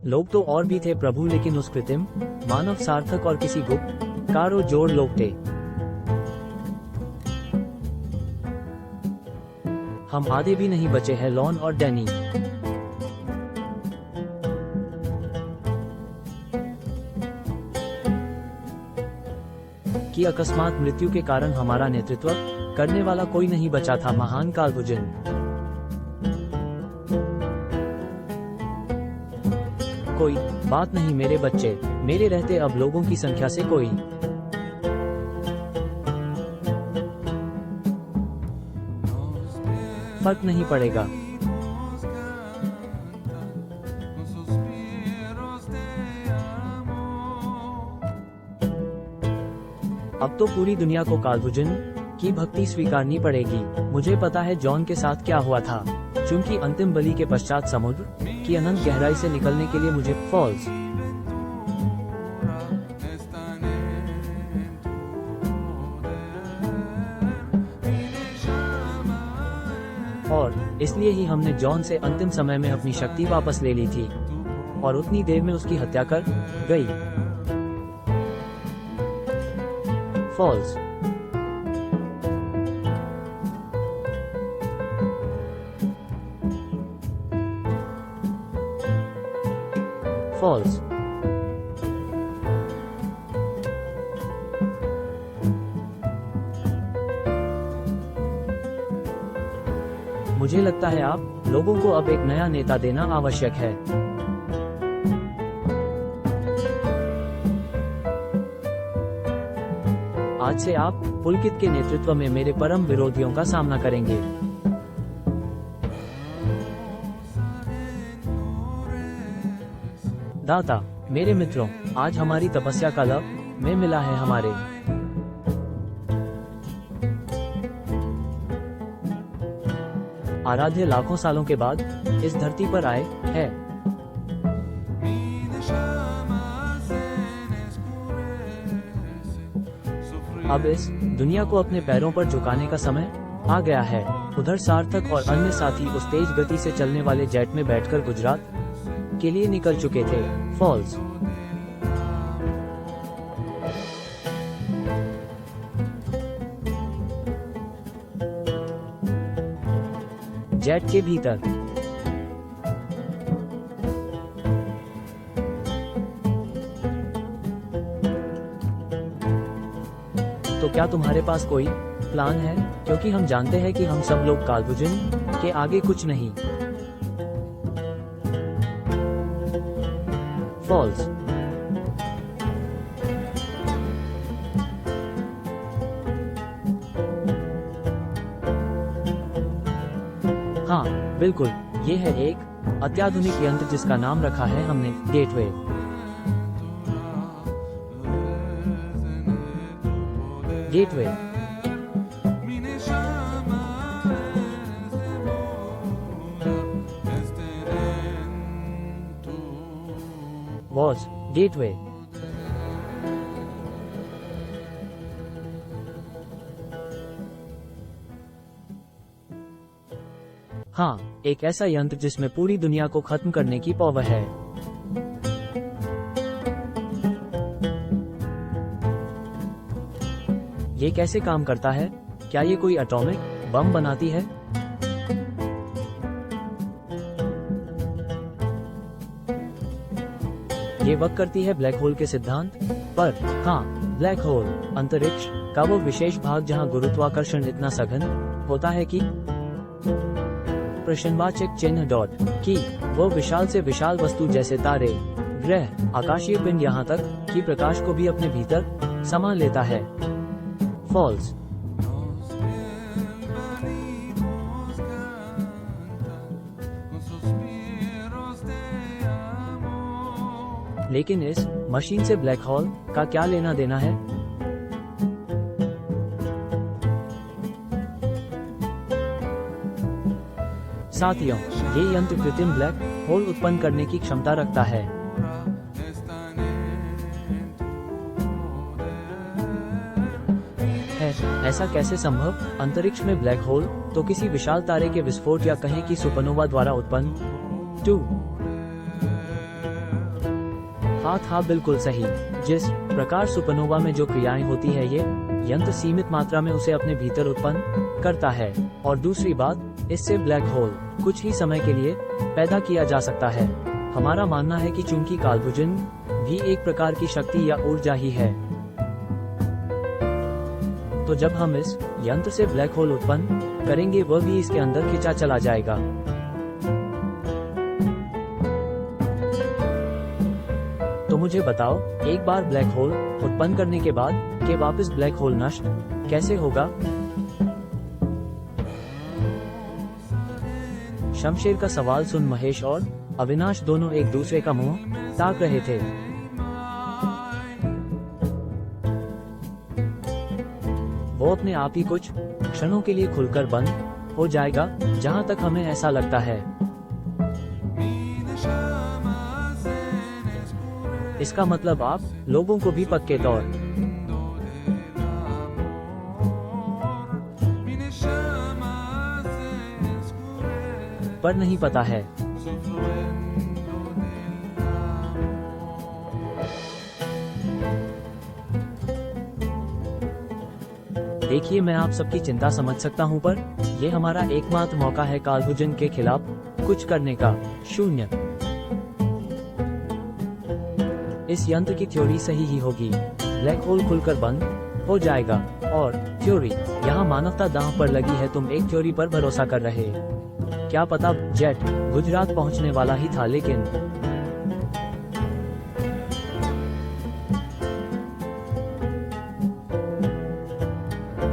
लोग तो और भी थे प्रभु, लेकिन उस कृत्रिम मानव सार्थक और किसी गुप्त कारो जोड़ लोग थे। हम आधे भी नहीं बचे हैं, लॉन और डैनी। की अकस्मात मृत्यु के कारण हमारा नेतृत्व करने वाला कोई नहीं बचा था, महान कालभुजन। कोई बात नहीं मेरे बच्चे, मेरे रहते अब लोगों की संख्या से कोई फर्क नहीं पड़ेगा। अब तो पूरी दुनिया को कालभुजन की भक्ति स्वीकारनी पड़ेगी। मुझे पता है जॉन के साथ क्या हुआ था, चूंकि अंतिम बलि के पश्चात समुद्र की अनंत गहराई से निकलने के लिए मुझे फॉल्स और इसलिए ही हमने जॉन से अंतिम समय में अपनी शक्ति वापस ले ली थी और उतनी देर में उसकी हत्या कर गई। फॉल्स फॉल्स मुझे लगता है आप लोगों को अब एक नया नेता देना आवश्यक है। आज से आप पुलकित के नेतृत्व में मेरे परम विरोधियों का सामना करेंगे। दाता, मेरे मित्रों, आज हमारी तपस्या का लब में मिला है। हमारे आराध्य लाखों सालों के बाद इस धरती पर आए हैं। अब इस दुनिया को अपने पैरों पर झुकाने का समय आ गया है। उधर सार्थक और अन्य साथी उस तेज गति से चलने वाले जेट में बैठकर गुजरात के लिए निकल चुके थे। फॉल्स जेट के भीतर तो क्या तुम्हारे पास कोई प्लान है? क्योंकि हम जानते हैं कि हम सब लोग कालभुजन के आगे कुछ नहीं। फॉल्स हाँ बिल्कुल, ये है एक अत्याधुनिक यंत्र जिसका नाम रखा है हमने गेटवे। Gateway was gateway. हाँ, एक ऐसा यंत्र जिसमें पूरी दुनिया को खत्म करने की पावर है। ये कैसे काम करता है? क्या ये कोई एटॉमिक बम बनाती है? ये वर्क करती है ब्लैक होल के सिद्धांत पर। हाँ, ब्लैक होल अंतरिक्ष का वो विशेष भाग जहाँ गुरुत्वाकर्षण इतना सघन होता है कि प्रश्नवाचक चिन्ह डॉट की वो विशाल से विशाल वस्तु जैसे तारे, ग्रह, आकाशीय पिंड, यहाँ तक कि प्रकाश को भी अपने भीतर समा लेता है। फॉल्स लेकिन इस मशीन से ब्लैक होल का क्या लेना देना है? साथियों, ये यंत्र कृत्रिम ब्लैक होल उत्पन्न करने की क्षमता रखता है। ऐसा कैसे संभव? अंतरिक्ष में ब्लैक होल तो किसी विशाल तारे के विस्फोट या कहें कि सुपरनोवा द्वारा उत्पन्न हाँ बिल्कुल सही। जिस प्रकार सुपरनोवा में जो क्रियाएं होती है ये यंत्र सीमित मात्रा में उसे अपने भीतर उत्पन्न करता है। और दूसरी बात, इससे ब्लैक होल कुछ ही समय के लिए पैदा किया जा सकता है। हमारा मानना है कि चूंकि कालभुजन भी एक प्रकार की शक्ति या ऊर्जा ही है, तो जब हम इस यंत्र से ब्लैक होल उत्पन्न करेंगे वह भी इसके अंदर खिंचा चला जाएगा। तो मुझे बताओ, एक बार ब्लैक होल उत्पन्न करने के बाद के वापस ब्लैक होल नष्ट कैसे होगा? शमशेर का सवाल सुन महेश और अविनाश दोनों एक दूसरे का मुंह ताक रहे थे। वो अपने आप ही कुछ क्षणों के लिए खुलकर बंद हो जाएगा, जहां तक हमें ऐसा लगता है। इसका मतलब आप लोगों को भी पक्के तौर पर नहीं पता है। देखिए, मैं आप सबकी चिंता समझ सकता हूं, पर यह हमारा एकमात्र मौका है कालभुजन के खिलाफ कुछ करने का। शून्य। इस यंत्र की थ्योरी सही ही होगी। ब्लैक होल खुलकर बंद हो जाएगा। और थ्योरी, यहाँ मानवता दांव पर लगी है। तुम एक थ्योरी पर भरोसा कर रहे। क्या पता जेट गुजरात पहुँचने वाला ही था, लेकिन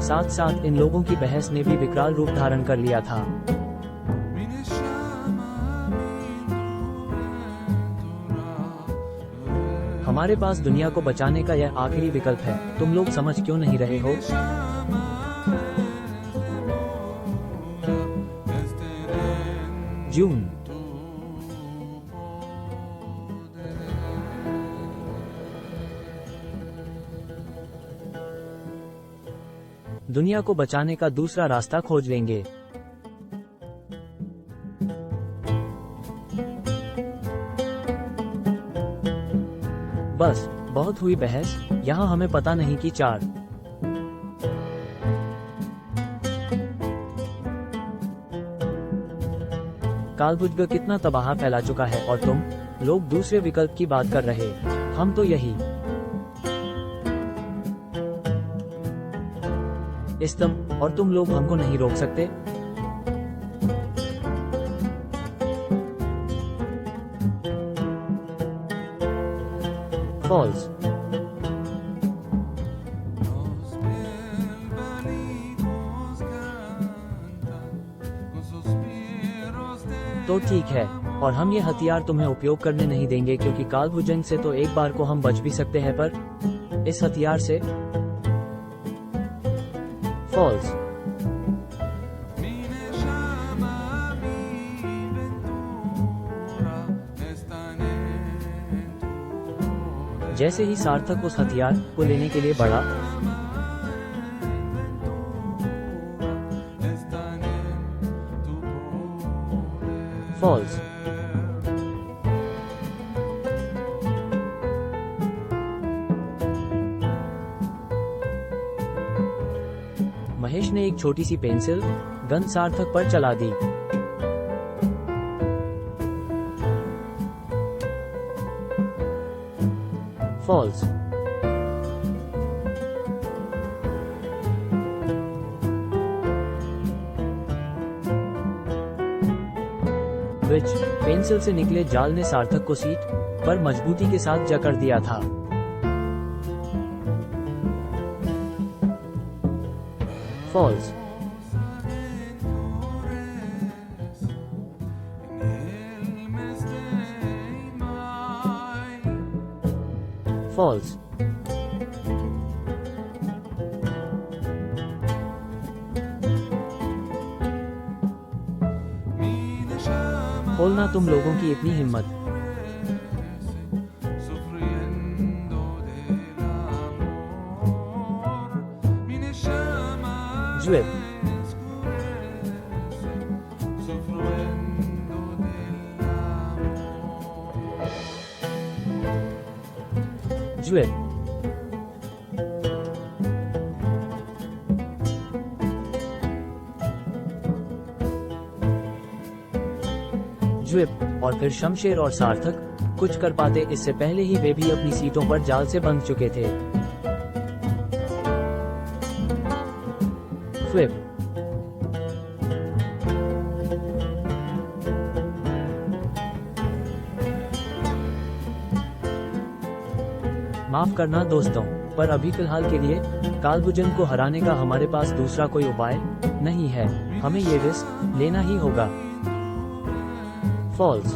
साथ साथ इन लोगों की बहस ने भी विकराल रूप धारण कर लिया था। हमारे पास दुनिया को बचाने का यह आखिरी विकल्प है। तुम लोग समझ क्यों नहीं रहे हो? जून। दुनिया को बचाने का दूसरा रास्ता खोज लेंगे। बस बहुत हुई बहस। यहाँ हमें पता नहीं कि चार कालभुजन कितना तबाह फैला चुका है और तुम लोग दूसरे विकल्प की बात कर रहे। हम तो यही स्तंभ और तुम लोग हमको नहीं रोक सकते। फॉल्स। तो ठीक है, और हम ये हथियार तुम्हें उपयोग करने नहीं देंगे, क्योंकि कालभुजन से तो एक बार को हम बच भी सकते हैं, पर इस हथियार से फॉल्स। जैसे ही सार्थक उस हथियार को लेने के लिए बढ़ा, फॉल्स। महेश ने एक छोटी सी पेंसिल गन सार्थक पर चला दी। फॉल्स। विच पेंसिल से निकले जाल ने सार्थक को सीट पर मजबूती के साथ जकड़ दिया था। फॉल्स। फॉल्स। खोलना तुम लोगों की इतनी हिम्मत। ज्वेल। ज्विप। ज्विप और फिर शमशेर और सार्थक कुछ कर पाते इससे पहले ही वे भी अपनी सीटों पर जाल से बंध चुके थे। फ्लिप। माफ करना दोस्तों, पर अभी फिलहाल के लिए कालभुजन को हराने का हमारे पास दूसरा कोई उपाय नहीं है। हमें ये रिस्क लेना ही होगा। फॉल्स।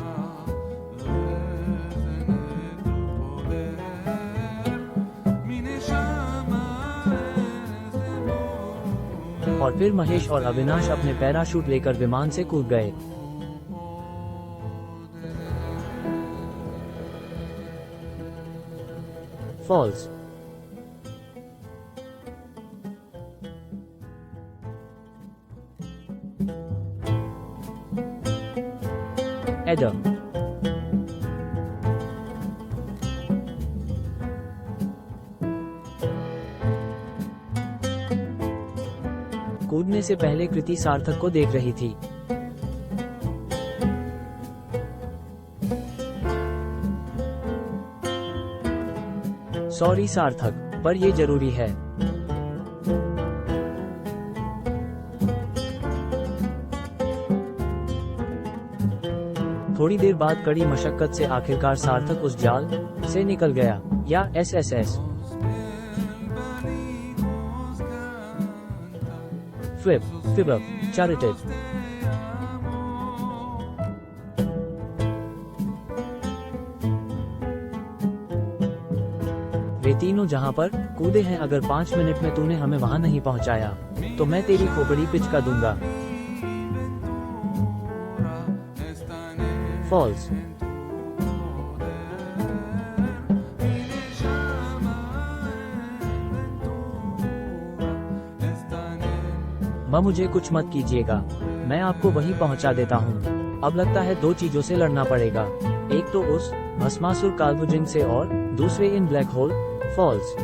और फिर महेश और अविनाश अपने पैराशूट लेकर विमान से कूद गए। फॉल्स। एडम। कूदने से पहले कृति सार्थक को देख रही थी। सॉरी सार्थक, पर ये जरूरी है। थोड़ी देर बाद कड़ी मशक्कत से आखिरकार सार्थक उस जाल से निकल गया, या एसएसएस। फ्लिप, फिबअप, चैरिटेड। वे तीनों जहां पर कूदे हैं, अगर 5 मिनट में तूने हमें वहां नहीं पहुंचाया तो मैं तेरी खोपड़ी पिचका दूंगा। फॉल्स। मुझे कुछ मत कीजिएगा, मैं आपको वहीं पहुंचा देता हूं। अब लगता है 2 चीजों से लड़ना पड़ेगा, एक तो उस भस्मासुर कालभुजन से और दूसरे इन ब्लैक होल। फॉल्स।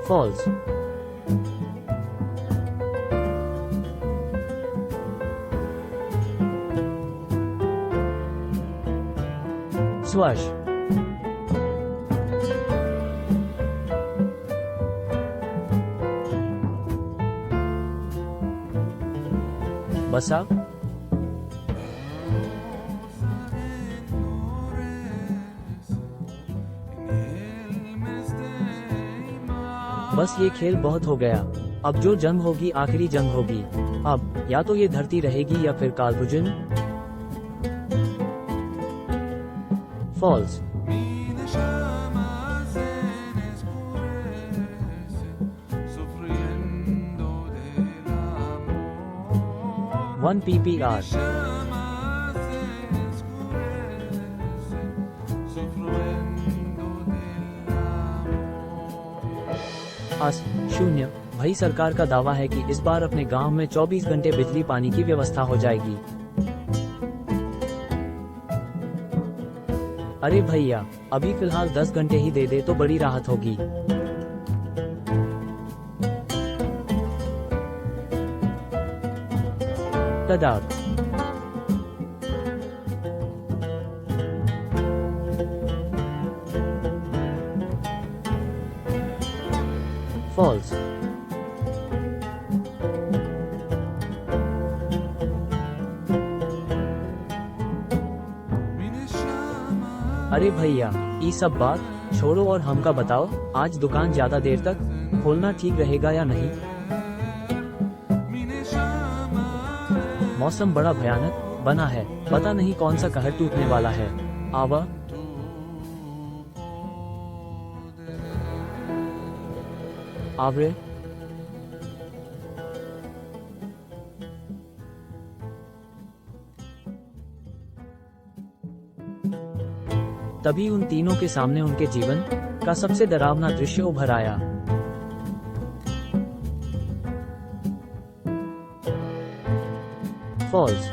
फॉल्स। स्वश। बसा। बस ये खेल बहुत हो गया, अब जो जंग होगी आखिरी जंग होगी। अब या तो ये धरती रहेगी या फिर कालभुजन। फॉल्स। 1 PPR। अस 0। भाई सरकार का दावा है कि इस बार अपने गांव में 24 घंटे बिजली पानी की व्यवस्था हो जाएगी। अरे भैया, अभी फिलहाल 10 घंटे ही दे दे तो बड़ी राहत होगी। तदाक। फॉल्स। अरे भैया, ये सब बात छोड़ो और हमका बताओ, आज दुकान ज्यादा देर तक खोलना ठीक रहेगा या नहीं? मौसम बड़ा भयानक बना है, पता नहीं कौन सा कहर टूटने वाला है। आवा। आवरे। तभी उन तीनों के सामने उनके जीवन का सबसे डरावना दृश्य उभर आया। फॉल्स।